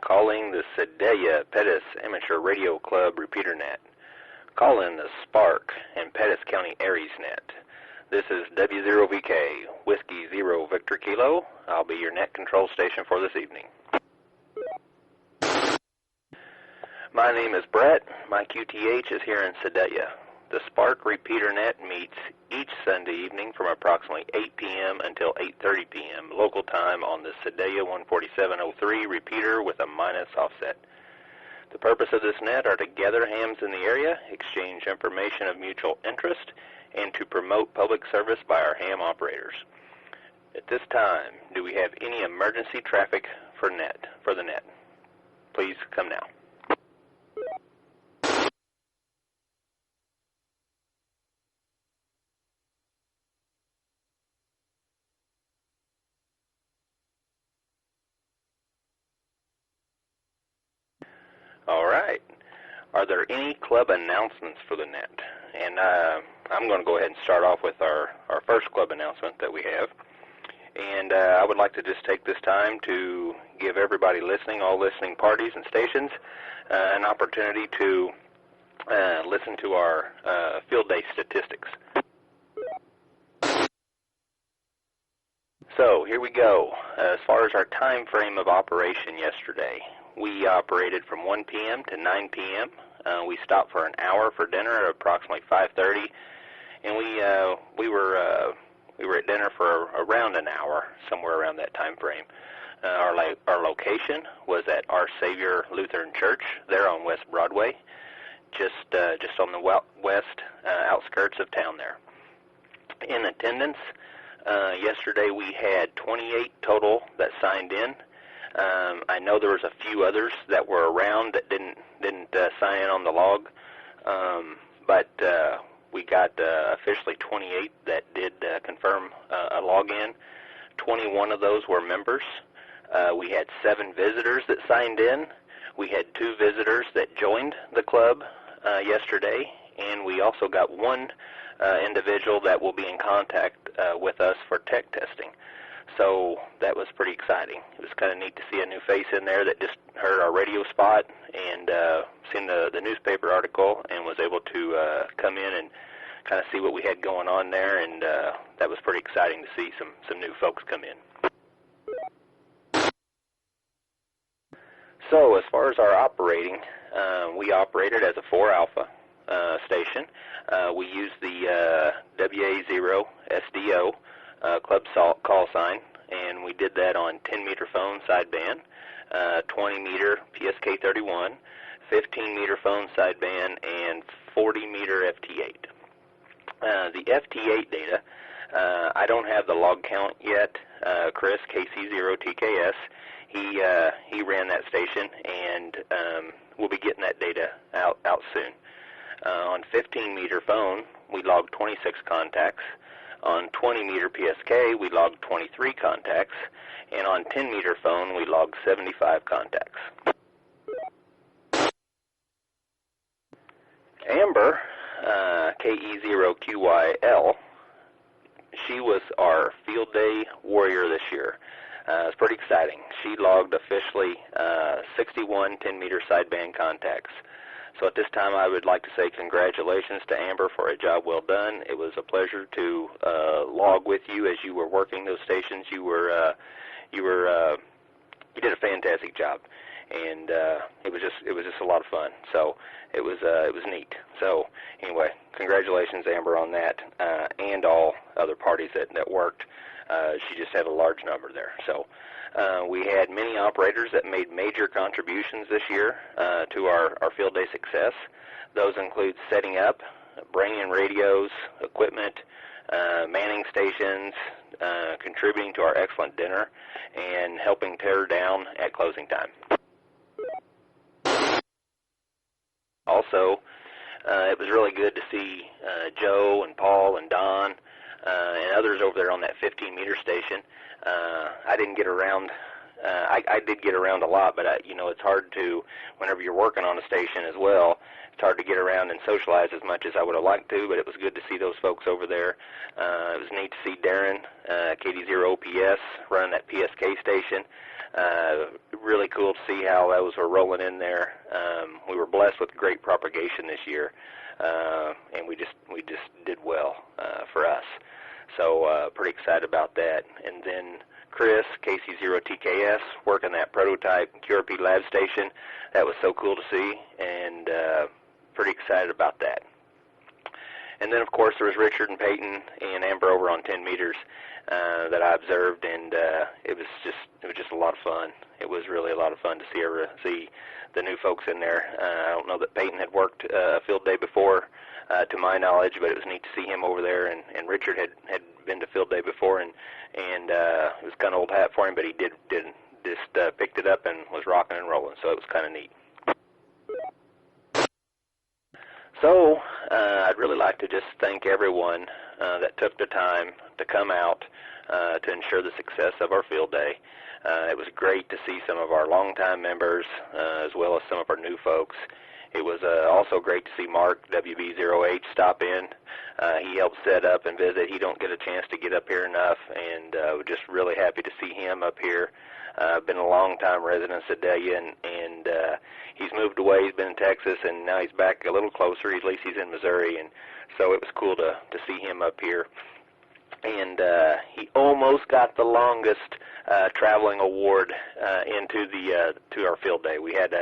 calling the Sedalia Pettis Amateur Radio Club repeater net. Calling the Spark and Pettis County Aries net. This is W0VK, Whiskey Zero Victor Kilo. I'll be your net control station for this evening. My name is Brett. My QTH is here in Sedalia. The Spark repeater net meets each Sunday evening from approximately 8 p.m. until 8:30 p.m. local time on the Sedalia 14703 repeater with a minus offset. The purpose of this net are to gather hams in the area, exchange information of mutual interest, and to promote public service by our ham operators. At this time, do we have any emergency traffic for the net? Please come now. All right. Are there any club announcements for the net? And I'm going to go ahead and start off with our first club announcement that we have. And I would like to just take this time to give everybody listening, all listening parties and stations, an opportunity to listen to our field day statistics. So here we go. As far as our time frame of operation yesterday, we operated from 1 p.m. to 9 p.m. We stopped for an hour for dinner at approximately 5:30, and we were at dinner for around an hour, somewhere around that time frame. Our location was at Our Savior Lutheran Church, there on West Broadway, just on the west outskirts of town there. In attendance, yesterday we had 28 total that signed in. I know there was a few others that were around that didn't sign in on the log, but we got officially 28 that did confirm a login. 21 of those were members. We had 7 visitors that signed in. We had 2 visitors that joined the club yesterday, and we also got 1 individual that will be in contact with us for tech testing. So that was pretty exciting. It was kind of neat to see a new face in there that just heard our radio spot and seen the newspaper article and was able to come in and kind of see what we had going on there, and that was pretty exciting to see some new folks come in. So as far as our operating, we operated as a 4 Alpha station. We used the WA0 SDO club call sign, and we did that on 10-meter phone sideband, 20-meter PSK31, 15-meter phone sideband, and 40-meter FT8. The FT8 data, I don't have the log count yet. Chris, KC0TKS, he ran that station, and we'll be getting that data out soon. On 15-meter phone, we logged 26 contacts. On 20-meter PSK, we logged 23 contacts, and on 10-meter phone, we logged 75 contacts. Amber, KE0QYL, she was our field day warrior this year. It's pretty exciting. She logged officially 61 10-meter sideband contacts. So at this time, I would like to say congratulations to Amber for a job well done. It was a pleasure to log with you as you were working those stations. You did a fantastic job, and it was just a lot of fun. So it was neat. So anyway, congratulations, Amber, on that, and all other parties that worked. She just had a large number there. So. We had many operators that made major contributions this year to our field day success. Those include setting up, bringing radios, equipment, manning stations, contributing to our excellent dinner, and helping tear down at closing time. Also, it was really good to see Joe and Paul and Don and others over there on that 15-meter station. I didn't get around. I did get around a lot, but it's hard to, whenever you're working on a station as well, it's hard to get around and socialize as much as I would have liked to, but it was good to see those folks over there. It was neat to see Darren, KD0OPS, running that PSK station. Really cool to see how those were rolling in there. We were blessed with great propagation this year, and we just did well for us. So pretty excited about that. And then Chris, KC0TKS, working that prototype QRP lab station. That was so cool to see, and pretty excited about that. And then, of course, there was Richard and Peyton and Amber over on 10 meters that I observed, and it was just a lot of fun. It was really a lot of fun to see the new folks in there. I don't know that Peyton had worked a field day before, to my knowledge, but it was neat to see him over there. And Richard had been to field day before, and it was kind of old hat for him, but he just picked it up and was rocking and rolling. So it was kind of neat. So I'd really like to just thank everyone that took the time to come out to ensure the success of our field day. It was great to see some of our longtime members as well as some of our new folks. It was also great to see Mark, WB0H, stop in. He helped set up and visit. He don't get a chance to get up here enough, and we're just really happy to see him up here. Been a long-time resident of Sedalia, and he's moved away. He's been in Texas, and now he's back a little closer. At least he's in Missouri, and so it was cool to see him up here. And he almost got the longest traveling award into to our field day. We had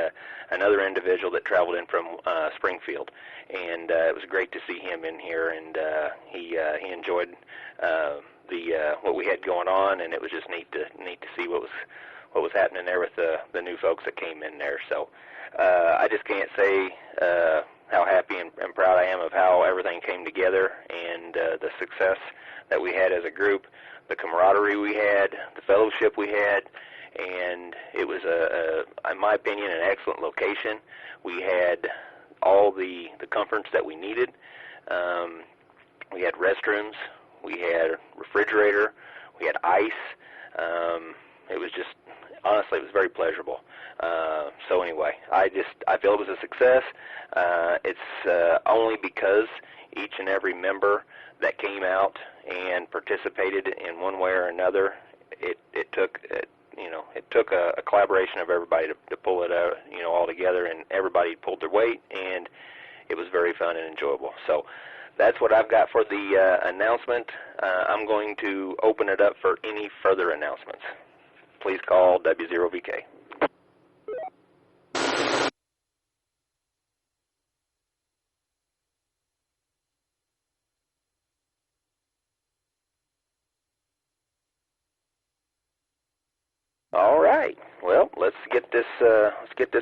another individual that traveled in from Springfield, and it was great to see him in here. And he enjoyed what we had going on, and it was just neat to see what was happening there with the new folks that came in there. So I just can't say how happy and proud I am of how everything came together, and the success that we had as a group, the camaraderie we had, the fellowship we had, and it was, in my opinion, an excellent location. We had all the comforts that we needed. We had restrooms, we had a refrigerator, we had ice. It was just, honestly, it was very pleasurable. So anyway, I feel it was a success. It's only because each and every member that came out and participated in one way or another. It took a collaboration of everybody to pull it out, all together, and everybody pulled their weight, and it was very fun and enjoyable. So that's what I've got for the announcement. I'm going to open it up for any further announcements. Please call W0VK. All right. Well, let's get this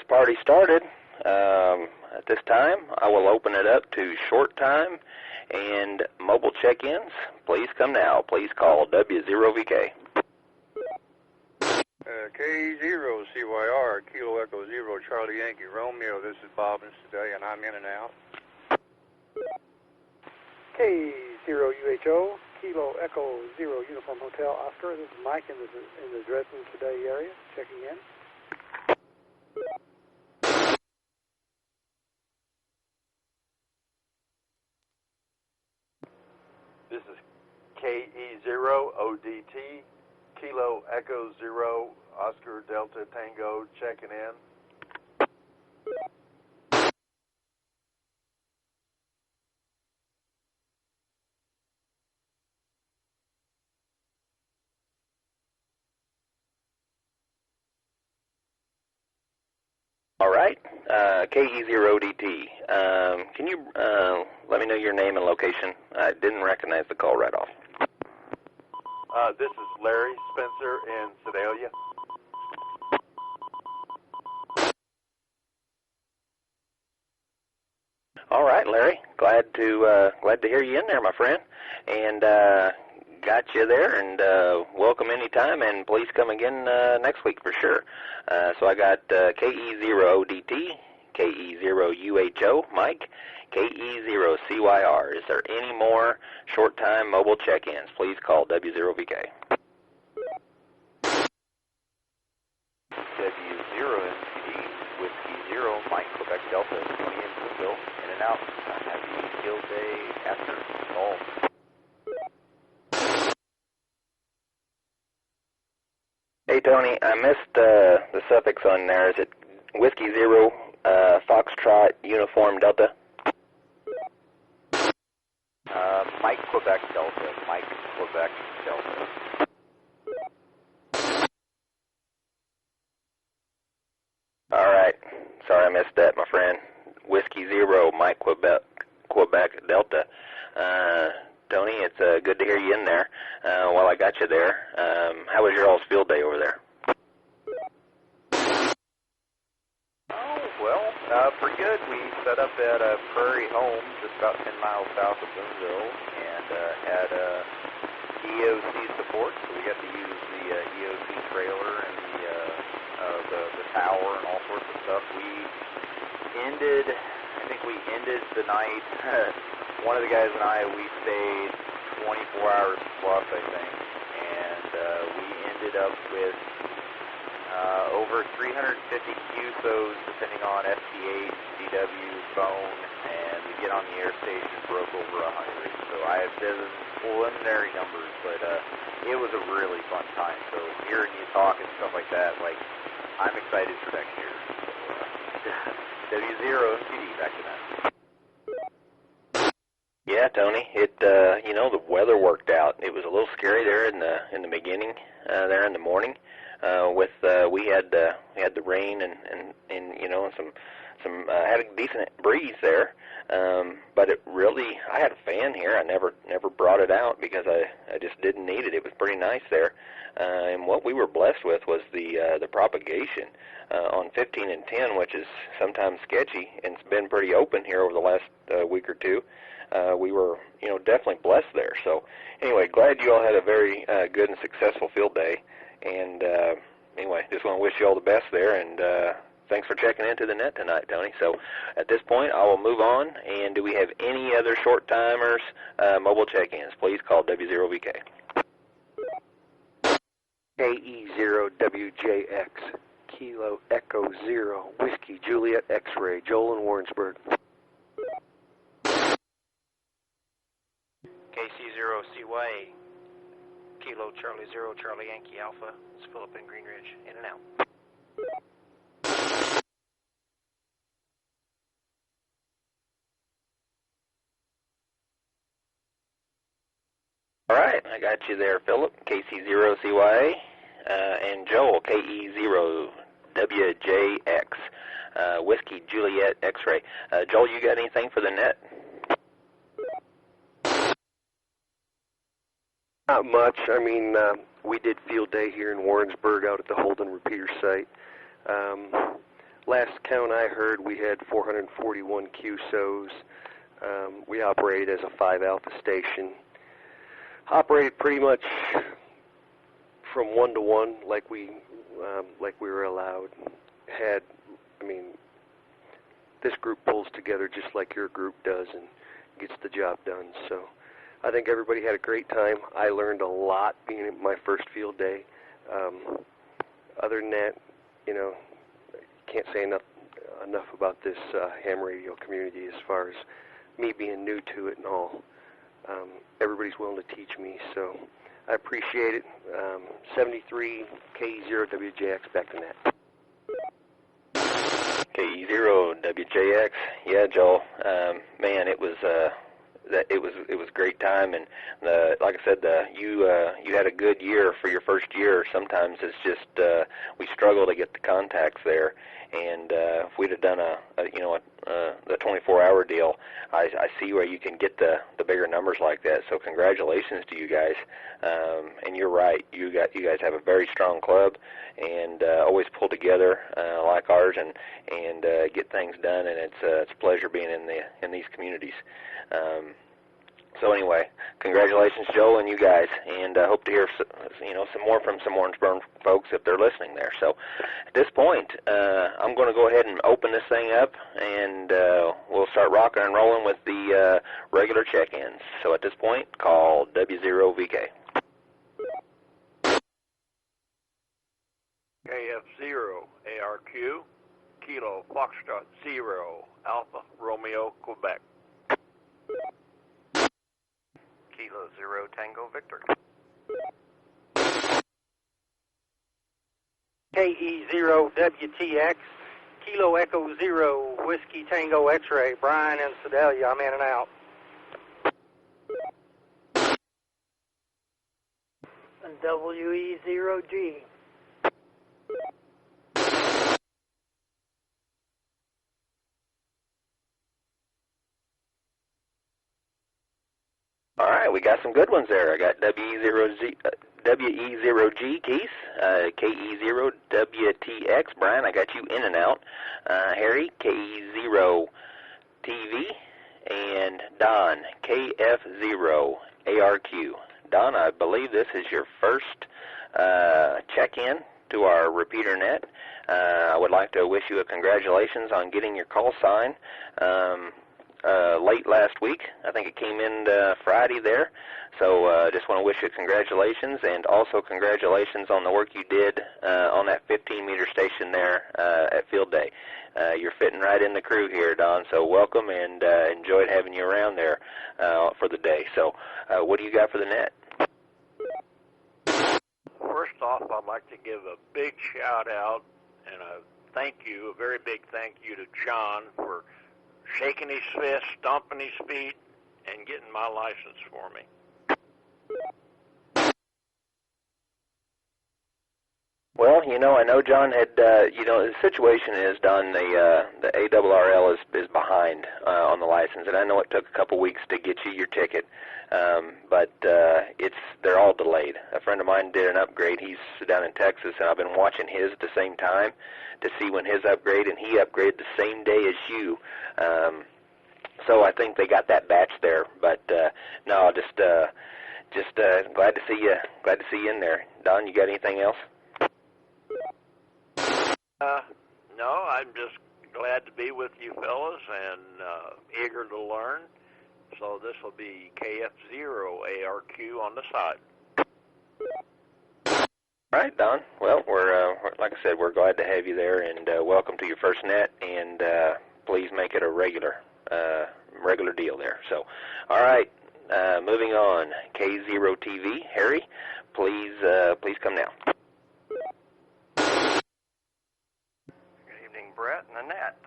party started. At this time, I will open it up to short time and mobile check-ins. Please come now. Please call W0VK. K0CYR, Kilo Echo Zero, Charlie Yankee Romeo. This is Bob in Sedalia, and I'm in and out. K0UHO, Kilo Echo Zero, Uniform Hotel Oscar. This is Mike in the Dresden Sedalia area, checking in. This is KE0ODT, Kilo Echo Zero, Oscar Delta Tango, checking in. All right, KE0DT. Can you let me know your name and location? I didn't recognize the call right off. This is Larry Spencer in Sedalia. All right, Larry. Glad to hear you in there, my friend, and got you there. And welcome anytime, and please come again next week for sure. So I got KE0DT, KE0UHO, Mike, KE0CYR. Is there any more short-time mobile check-ins? Please call W0VK. W0MCD, Whiskey 0, Mike, Quebec Delta, 20 in Brazil, in and out. Happy field day after all. Hey, Tony, I missed the suffix on there. Is it Whiskey Zero, Foxtrot, Uniform Delta? Mike Quebec Delta. Mike Quebec Delta. All right. Sorry I missed that, my friend. Whiskey Zero, Mike Quebec Delta. Tony, it's good to hear you in there. While I got you there, how was your all's field day over there? Pretty good. We set up at Prairie Home, just about 10 miles south of Boonville, and had EOC support, so we got to use the EOC trailer and the tower and all sorts of stuff. I think we ended the night, one of the guys and I, we stayed 24 hours plus, I think, and we ended up with over 350 QSOs, depending on FTH, DW, phone, and we get on the air station, broke over 100. So I have preliminary numbers, but it was a really fun time. So hearing you talk and stuff like that, like, I'm excited for next year. So, W0 MTD, back to that. Yeah, Tony. The weather worked out. It was a little scary there in the beginning, there in the morning. We had the rain and some had a decent breeze there, but it really, I had a fan here. I never brought it out because I just didn't need it. It was pretty nice there, and what we were blessed with was the propagation on 15 and 10, which is sometimes sketchy, and it's been pretty open here over the last week or two. We were definitely blessed there. So anyway, glad you all had a very good and successful field day. And anyway, just want to wish you all the best there, and thanks for checking into the net tonight, Tony. So at this point, I will move on, and do we have any other short-timers, mobile check-ins? Please call W0VK. KE0WJX, Kilo Echo 0, Whiskey Juliet X-Ray, Joel in Warrensburg. KC0CY, Kilo Charlie 0, Charlie Yankee Alpha. It's Philip in Green Ridge, in and out. All right, I got you there, Philip, KC0CYA, and Joel, KE0WJX, Whiskey Juliet X-Ray. Joel, you got anything for the net? Not much. I mean, we did field day here in Warrensburg out at the Holden repeater site. Last count I heard, we had 441 QSOs. We operated as a 5 alpha station. Operated pretty much from 1 to 1, like we were allowed. This group pulls together just like your group does and gets the job done. So I think everybody had a great time. I learned a lot being at my first field day. Other than that, can't say enough about this ham radio community as far as me being new to it and all. Everybody's willing to teach me, so I appreciate it. 73 KE0WJX, back to net. KE0WJX, yeah, Joel. Man, it was it was a great time, and like I said, you had a good year for your first year. Sometimes it's just we struggle to get the contacts there, and if we'd have done the 24-hour deal, I see where you can get the bigger numbers like that. So congratulations to you guys, and you're right. You guys have a very strong club, and always pull together like ours, and get things done. And it's a pleasure being in these communities. So anyway, congratulations, Joel, and you guys, and I hope to hear some more from some Orangeburg folks if they're listening there. So at this point, I'm going to go ahead and open this thing up, and we'll start rocking and rolling with the regular check-ins. So at this point, call W0VK. KF0 ARQ, Kilo Foxtrot 0, Alpha Romeo, Quebec. Kilo 0 Tango Victor. KE0WTX, Kilo Echo 0, Whiskey Tango X-Ray, Brian in Sedalia. I'm in and out. And WE0G. All right, we got some good ones there. I got WE0G, Keith, KE0WTX, Brian, I got you in and out. Harry, KE0TV, and Don, KF0ARQ. Don, I believe this is your first check-in to our repeater net. I would like to wish you a congratulations on getting your call sign late last week. I think it came in Friday there. So just want to wish you congratulations, and also congratulations on the work you did on that 15-meter station there at Field Day. You're fitting right in the crew here, Don, so welcome, and enjoyed having you around there for the day. So what do you got for the net? First off, I'd like to give a big shout-out and a very big thank you to John for shaking his fist, stomping his feet, and getting my license for me. Well, I know John had, the situation is, Don, the ARRL is behind on the license, and I know it took a couple weeks to get you your ticket, but they're all delayed. A friend of mine did an upgrade. He's down in Texas, and I've been watching his at the same time to see when his upgrade, and he upgraded the same day as you. So I think they got that batch there, but no, just glad to see you. Glad to see you in there. Don, you got anything else? No, I'm just glad to be with you fellas and eager to learn. So this will be KF0ARQ on the side. All right, Don. Well, we're like I said, we're glad to have you there, and welcome to your first net. And please make it a regular deal there. So, all right, moving on. K0TV, Harry, please come now. Brett and Annette.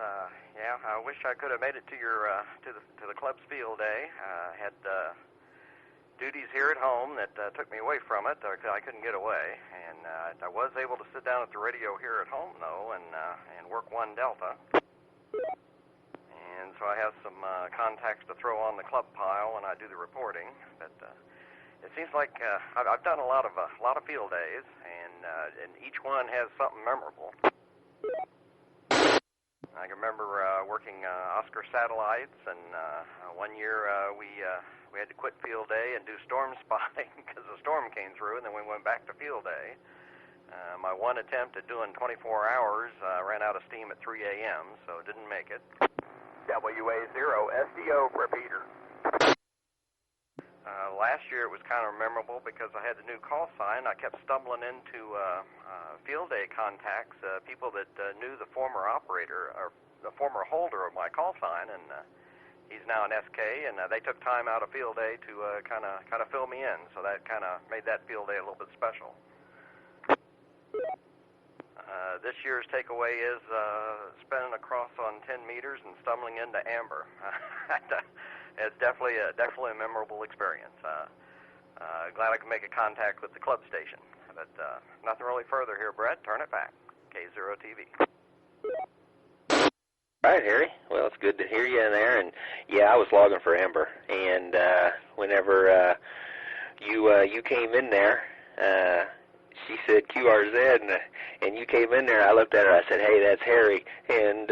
Yeah, I wish I could have made it to your to the club's field day. Had duties here at home that took me away from it. I couldn't get away, and I was able to sit down at the radio here at home though, and work 1 Delta. And so I have some contacts to throw on the club pile when I do the reporting. But it seems like I've done a lot of field days, and each one has something memorable. I can remember working Oscar satellites, and one year we had to quit field day and do storm spotting because the storm came through, and then we went back to field day. My one attempt at doing 24 hours ran out of steam at 3 a.m., so didn't make it. WA0 SDO repeater. Last year it was kind of memorable because I had the new call sign. I kept stumbling into field day contacts, people that knew the former operator or the former holder of my call sign, and he's now an SK, and they took time out of field day to kind of fill me in. So that kind of made that field day a little bit special. This year's takeaway is spinning across on 10 meters and stumbling into amber. It's definitely a memorable experience. Glad I could make a contact with the club station. But nothing really further here, Brett. Turn it back. K0TV. All right, Harry. Well, it's good to hear you in there. And, yeah, I was logging for amber. And whenever you came in there, she said QRZ, and you came in there. I looked at her. I said, "Hey, that's Harry." And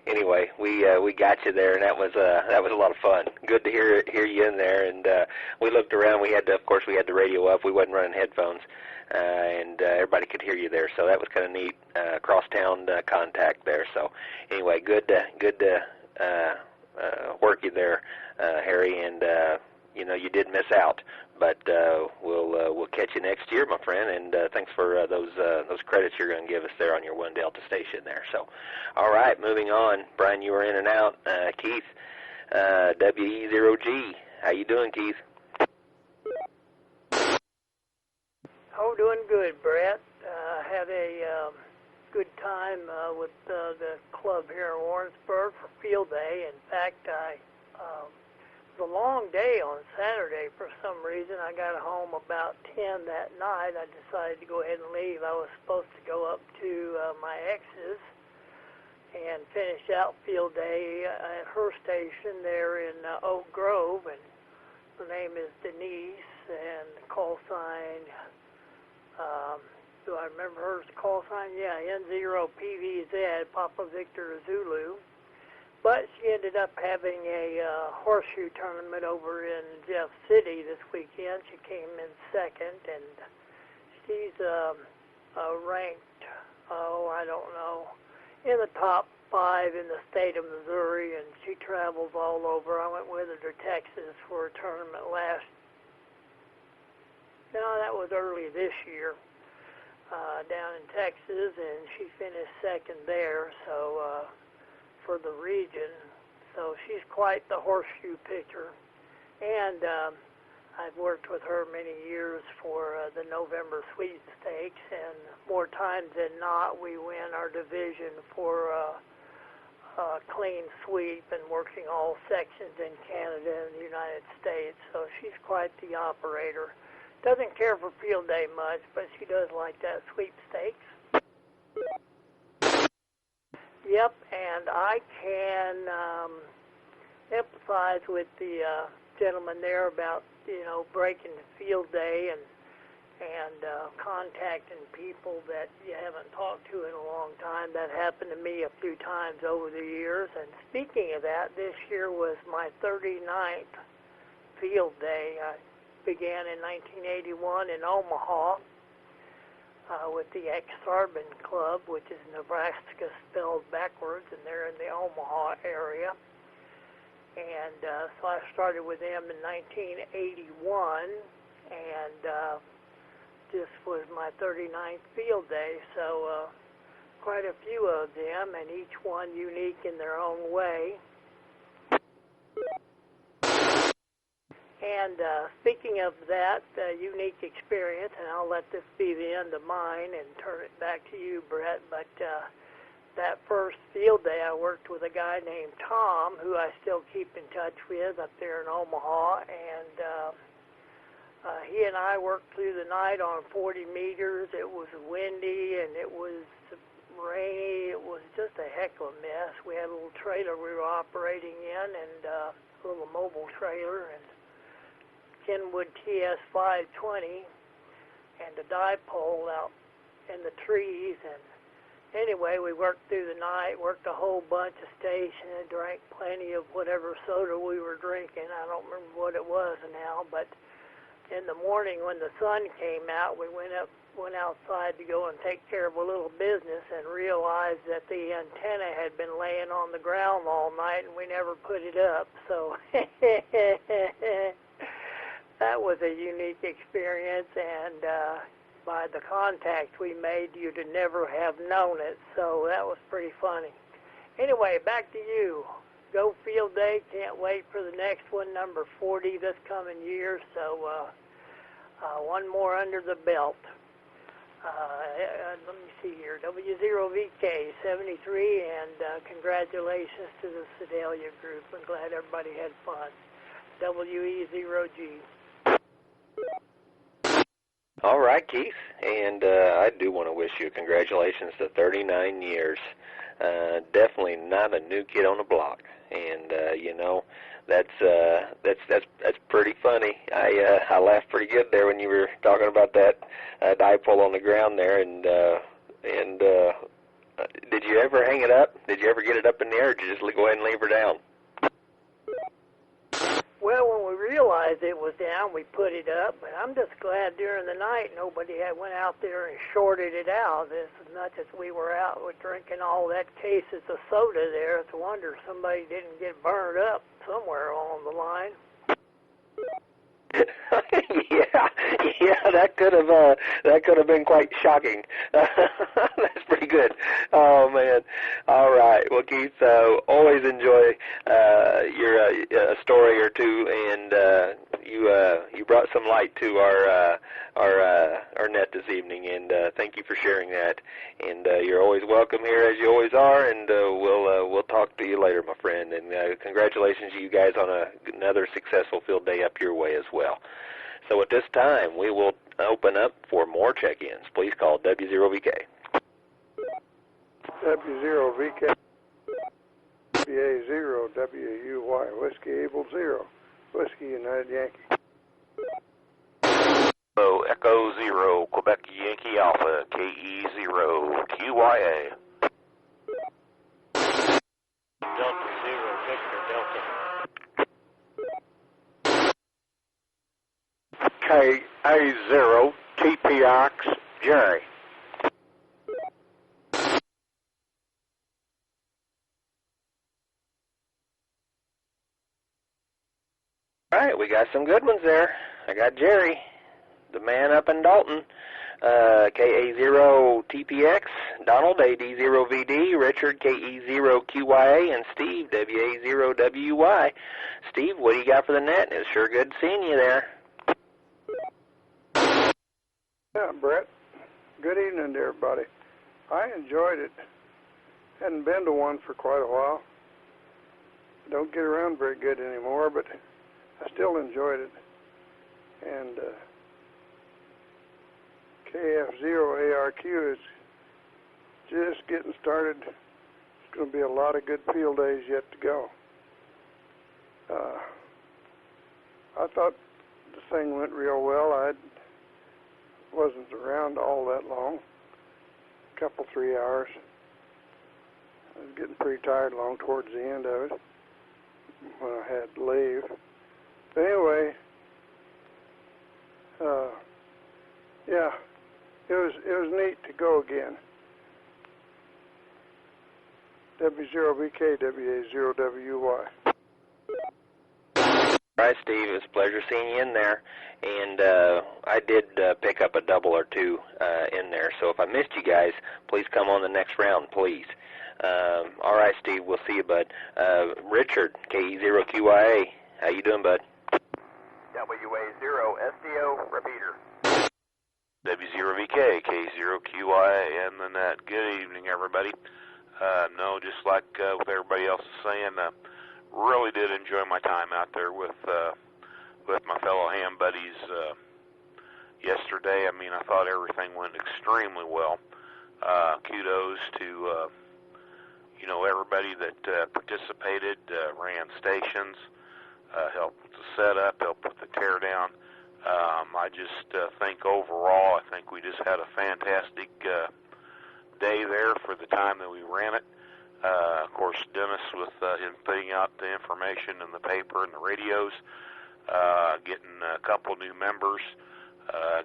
anyway, we got you there, and that was a lot of fun. Good to hear you in there. And we looked around. We had the radio up. We wasn't running headphones, and everybody could hear you there. So that was kind of neat. Crosstown contact there. So anyway, good to work you there, Harry. And you did miss out. But we'll catch you next year, my friend, and thanks for those credits you're going to give us there on your 1 Delta station there. So, all right, moving on. Brian, you were in and out. Keith, WE0G. How you doing, Keith? Oh, doing good, Brett. Had a good time with the club here in Warrensburg for field day. In fact, it was a long day on Saturday for some reason. I got home about 10 that night. I decided to go ahead and leave. I was supposed to go up to my ex's and finish out field day at her station there in Oak Grove, and her name is Denise, and the call sign, do I remember her call sign? Yeah, N0PVZ, Papa Victor Zulu. But she ended up having a horseshoe tournament over in Jeff City this weekend. She came in second, and she's ranked, I don't know, in the top 5 in the state of Missouri, and she travels all over. I went with her to Texas for a tournament that was early this year, down in Texas, and she finished second there, so for the region. So she's quite the horseshoe pitcher, and I've worked with her many years for the November sweepstakes, and more times than not, we win our division for clean sweep and working all sections in Canada and the United States. So she's quite the operator. Doesn't care for field day much, but she does like that sweepstakes. Yep, and I can empathize with the gentleman there about, breaking the field day and contacting people that you haven't talked to in a long time. That happened to me a few times over the years. And speaking of that, this year was my 39th field day. I began in 1981 in Omaha with the Ex-Sarbin Club, which is Nebraska spelled backwards, and they're in the Omaha area. And so I started with them in 1981, and this was my 39th field day, so quite a few of them, and each one unique in their own way. And speaking of that unique experience, and I'll let this be the end of mine and turn it back to you, Brett, but that first field day I worked with a guy named Tom, who I still keep in touch with up there in Omaha, and he and I worked through the night on 40 meters. It was windy and it was rainy. It was just a heck of a mess. We had a little trailer we were operating in, and a little mobile trailer, and Kenwood TS 520, and a dipole out in the trees. And anyway, we worked through the night, worked a whole bunch of stations, drank plenty of whatever soda we were drinking. I don't remember what it was now, but in the morning when the sun came out, we went outside to go and take care of a little business and realized that the antenna had been laying on the ground all night and we never put it up. So that was a unique experience, and by the contact we made, you'd never have known it. So that was pretty funny. Anyway, back to you. Go field day. Can't wait for the next one, number 40 this coming year. So one more under the belt. Let me see here. W0VK 73, and congratulations to the Sedalia group. I'm glad everybody had fun. WE0G. All right, Keith, and I do want to wish you congratulations to 39 years. Definitely not a new kid on the block, and that's pretty funny. I laughed pretty good there when you were talking about that dipole on the ground there, and did you ever hang it up? Did you ever get it up in the air, or did you just go ahead and leave her down? Well, when we realized it was down, we put it up, but I'm just glad during the night nobody had went out there and shorted it out. As much as we were out with drinking all that cases of soda there, it's a wonder somebody didn't get burned up somewhere along the line. yeah, that could have been quite shocking. That's pretty good. Oh man. All right. Well, Keith, always enjoy your story or two, and you brought some light to our net this evening, and thank you for sharing that. And you're always welcome there as you always are, and we'll talk to you later, my friend. And congratulations to you guys on another successful field day up your way as well. So at this time, we will open up for more check-ins. Please call W0VK. W0VK, WA0, WUY, Whiskey Able 0, Whiskey United Yankee. Hello, Echo 0, Quebec Yankee Alpha, KE0, QYA. Delta 0, Victor Delta. KA0, TPX, Jerry. All right, we got some good ones there. I got Jerry, the man up in Dalton, KA0TPX, Donald, AD0VD, Richard, KE0QYA, and Steve, WA0WY. Steve, what do you got for the net? It's sure good seeing you there. Yeah, Brett. Good evening to everybody. I enjoyed it. Hadn't been to one for quite a while. Don't get around very good anymore, but I still enjoyed it. And KF0ARQ is just getting started. It's going to be a lot of good field days yet to go. I thought the thing went real well. I wasn't around all that long, a couple, 3 hours. I was getting pretty tired along towards the end of it when I had to leave. But anyway, yeah, it was neat to go again. W0VK, WA0WY. All right, Steve, it's a pleasure seeing you in there. And I did pick up a double or two in there. So if I missed you guys, please come on the next round, please. All right, Steve, we'll see you, bud. Richard, KE0QYA, how you doing, bud? WA0 SDO repeater. W0VK, K0QYA, and the net. Good evening, everybody. No, just like with everybody else is saying, really did enjoy my time out there with my fellow ham buddies yesterday. I mean, I thought everything went extremely well. Kudos to everybody that participated, ran stations, helped with the setup, helped with the teardown. I just think overall, I think we just had a fantastic day there for the time that we ran it. Of course, Dennis with him putting out the information in the paper and the radios, getting a couple new members,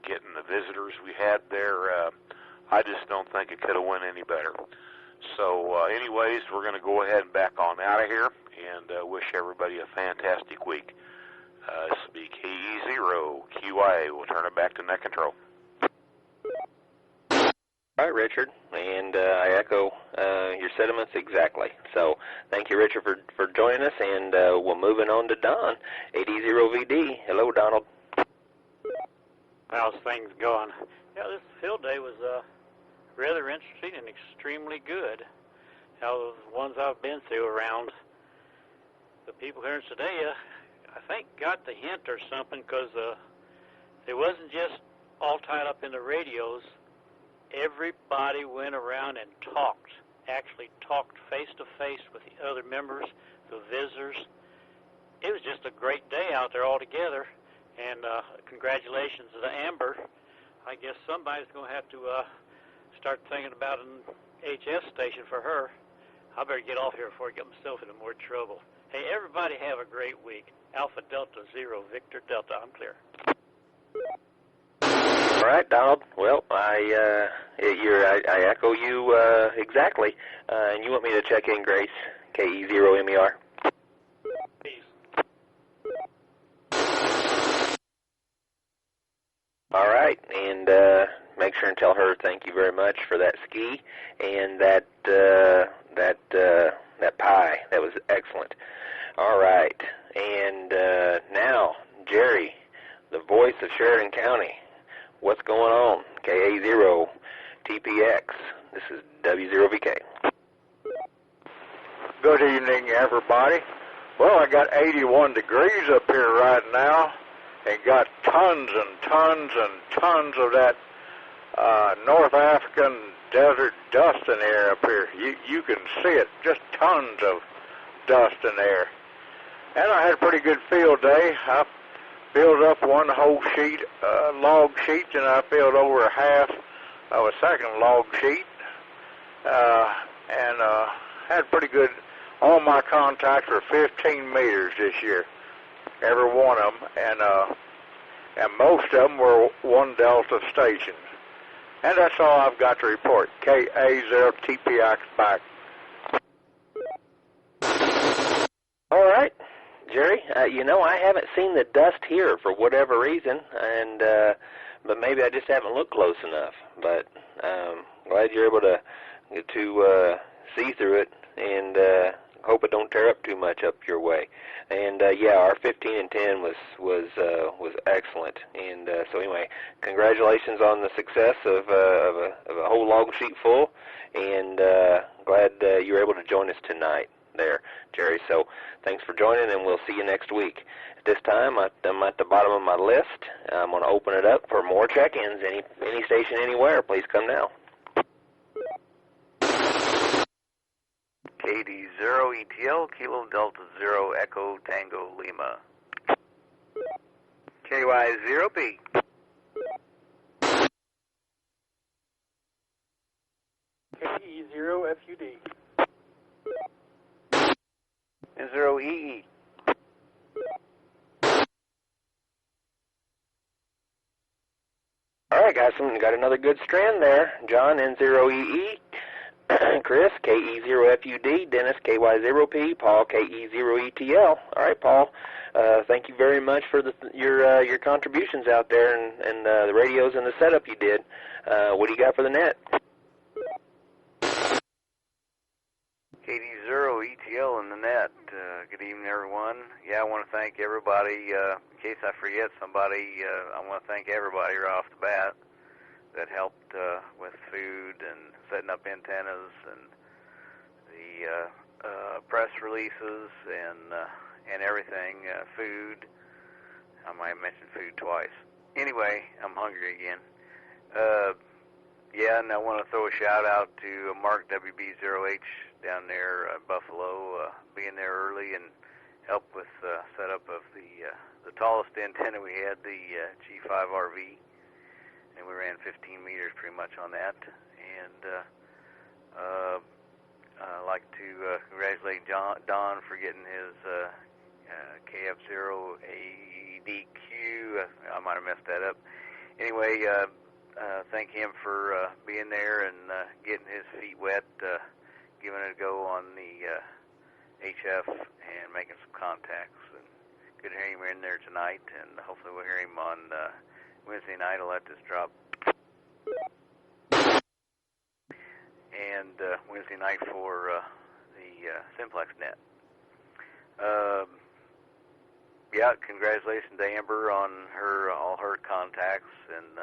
getting the visitors we had there. I just don't think it could have went any better. So anyways, we're going to go ahead and back on out of here and wish everybody a fantastic week. This will be KE0QYA. We'll turn it back to net control. All right, Richard, and I echo your sentiments exactly. So thank you, Richard, for joining us, and we're moving on to Don, AD0VD. Hello, Donald. How's things going? Yeah, this field day was rather interesting and extremely good. How the ones I've been through around, the people here in Sedalia, I think got the hint or something, because it wasn't just all tied up in the radios. Everybody went around and actually talked face-to-face with the other members, the visitors. It was just a great day out there altogether, and congratulations to the Amber. I guess somebody's going to have to start thinking about an HS station for her. I better get off here before I get myself into more trouble. Hey, everybody have a great week. Alpha Delta 0, Victor Delta, I'm clear. All right, Donald. Well, I echo you exactly. And you want me to check in, Grace, KE0MER? Peace. All right, and make sure and tell her thank you very much for that ski and that pie. That was excellent. All right, and now, Jerry, the voice of Sheridan County. What's going on? KA0 TPX. This is W0VK. Good evening, everybody. Well, I got 81 degrees up here right now and got tons and tons and tons of that North African desert dust in the air up here. You can see it, just tons of dust in there. And I had a pretty good field day. I filled up one whole sheet, log sheet, and I filled over half of a second log sheet. And had pretty good. All my contacts were 15 meters this year, every one of them, and most of them were 1 Delta stations. And that's all I've got to report. KA0TPX back. All right, Jerry. I haven't seen the dust here for whatever reason, and but maybe I just haven't looked close enough. But glad you're able to see through it, and hope it don't tear up too much up your way. And yeah, our 15 and 10 was excellent. And so anyway, congratulations on the success of a whole log sheet full, and glad you were able to join us tonight there, Jerry. So thanks for joining, and we'll see you next week. At this time, I'm at the bottom of my list. I'm going to open it up for more check-ins. Any station anywhere, please come now. KD0 ETL, Kilo Delta 0 Echo Tango Lima. KY0B. KE0 FUD. And 0EE. All right, guys, we got another good strand there. John, N0EE. Chris, KE0FUD, Dennis, KY0P, Paul, KE0ETL. All right, Paul, thank you very much for your contributions out there and the radios and the setup you did. What do you got for the net? KD0ETL in the net. Good evening, everyone. Yeah, I want to thank everybody. In case I forget somebody, I want to thank everybody right off the bat that helped with food and setting up antennas and the press releases and everything, food. I might have mentioned food twice. Anyway, I'm hungry again. Yeah, and I want to throw a shout out to Mark WB0H down there, Buffalo, being there early and help with setup of the tallest antenna we had, the G5RV. And we ran 15 meters pretty much on that. And I'd like to congratulate Don for getting his KF0 ADQ. I might have messed that up. Anyway, thank him for being there and getting his feet wet, giving it a go on the HF and making some contacts. And good to hear him in there tonight, and hopefully we'll hear him on Wednesday night. I'll let this drop. And Wednesday night for the Simplex net. Yeah, congratulations to Amber on all her contacts, and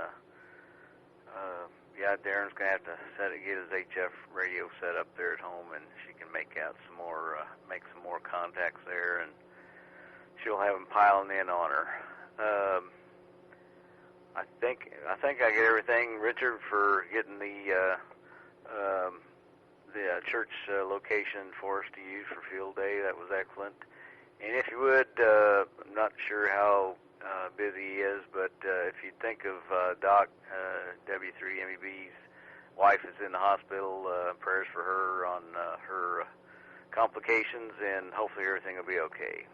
yeah, Darren's gonna have to get his HF radio set up there at home, and she can make some more contacts there, and she'll have them piling in on her. I think I get everything, Richard, for getting the church location for us to use for field day. That was excellent. And if you would, I'm not sure how busy he is, but if you think of Doc W3MEB's wife is in the hospital, prayers for her on her complications, and hopefully everything will be okay.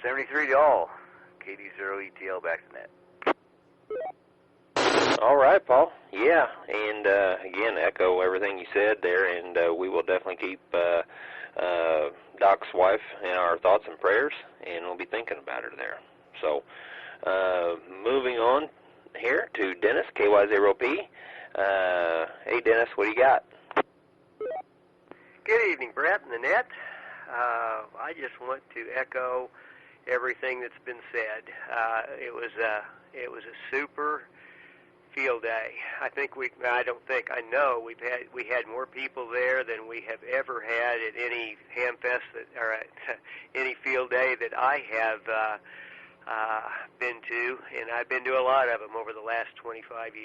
73 to all. KD0ETL back to net. All right, Paul. Yeah, and again, echo everything you said there, and we will definitely keep Doc's wife in our thoughts and prayers, and we'll be thinking about her there. So, moving on here to Dennis, KY0P. Hey, Dennis, what do you got? Good evening, Brett and the net. I just want to echo everything that's been said. It was a super field day. I know we had more people there than we have ever had at any Hamfest or at any field day that I have been to, and I've been to a lot of them over the last 25 years.